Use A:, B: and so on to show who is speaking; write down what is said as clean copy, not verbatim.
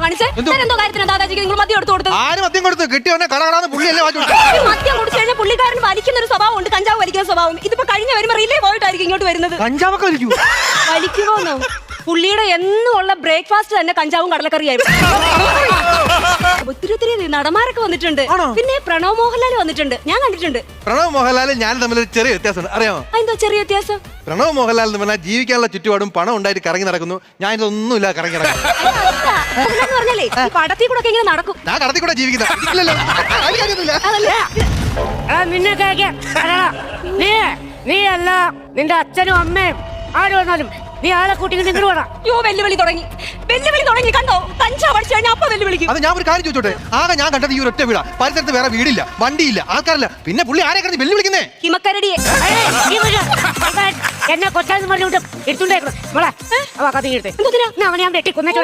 A: കാണിച്ചേ? എന്തോ കാര്യത്തിന് ദാദാജിക്ക് നിങ്ങൾ മദ്യം എടുത്തു കൊടുത്തത്?
B: ആര് മദ്യം കൊടുത്തു? കിട്ടിയവനെ കടകടാന്ന് പുള്ളിയല്ലേ വാങ്ങിച്ചു.
A: മദ്യം കുടിച്ചു കഴിഞ്ഞാൽ പുള്ളിക്കാരൻ വലിക്കുന്ന ഒരു സ്വഭാവം ഉണ്ട്, കഞ്ചാവ് വലിക്കുന്ന സ്വഭാവം. ഇതിപ്പോ കഴിഞ്ഞ വരുമ്പോ റിലേ പോയിട്ടായിരിക്കും ഇങ്ങോട്ട് വരുന്നത്.
B: കഞ്ചാവൊക്കെ വലിക്കൂ?
A: വലിക്കുമോന്നോ? പുള്ളിയുടെ എന്നുള്ള ബ്രേക്ക്ഫാസ്റ്റ് തന്നെ കഞ്ചാവും കടലക്കറിയായിരുന്നു. ഒത്തിരി നടന്മാരൊക്കെ വന്നിട്ടുണ്ട്. പിന്നെ പ്രണവ് മോഹൻലാൽ വന്നിട്ടുണ്ട്, ഞാൻ കണ്ടിട്ടുണ്ട്.
B: പ്രണവ് മോഹൻലാലും ഞാൻ തമ്മിൽ ചെറിയ വ്യത്യാസമുണ്ട്, അറിയാമോ?
A: എന്തോ ചെറിയ വ്യത്യാസം?
B: പ്രണവ് മോഹൻലാൽ എന്ന് പറഞ്ഞാൽ ജീവിക്കാനുള്ള ചുറ്റുപാടും പണം ഉണ്ടായിട്ട് കറങ്ങി നടക്കുന്നു. ഞാൻ ഇതൊന്നുമില്ല കറങ്ങി നടക്കുന്നു.
A: പറഞ്ഞാലേ പടത്തിൽ കൂടെ ഇങ്ങനെ നടക്കും.
B: ഞാൻ കടത്തി കൂടെ ജീവിക്കുന്ന
C: നീ അല്ല നിന്റെ അച്ഛനും അമ്മയും ആര് വന്നാലും നീ ആളെ കൂട്ടി നിങ്ങൾ വേണം.
A: വെല്ലുവിളി തുടങ്ങി കണ്ടോ? കഞ്ചാവ് അടിച്ചു കഴിഞ്ഞാൽ അപ്പൊ വെല്ലുവിളിക്കും.
B: അത് ഞാൻ ഒരു കാര്യം ചോദിച്ചോട്ടെ, ആകെ ഞാൻ കണ്ടത് ഈ ഒരു ഒറ്റ വീടാ. പരിസരത്ത് വേറെ വീടില്ല, വണ്ടിയില്ല, ആൾക്കാരില്ല. പിന്നെ പുള്ളി ആരെ കിടന്ന് വെല്ലുവിളിക്കുന്നേ?
A: ഹിമക്കരടിയെ.
C: എന്നെ കൊച്ചാന്ന് പറഞ്ഞുകൊണ്ട് എടുത്തുണ്ടായിരുന്നു മോളെ. അവ കഥ എടുത്തേ അവനെ ഞാൻ വെട്ടി കൊന്നിട്ട്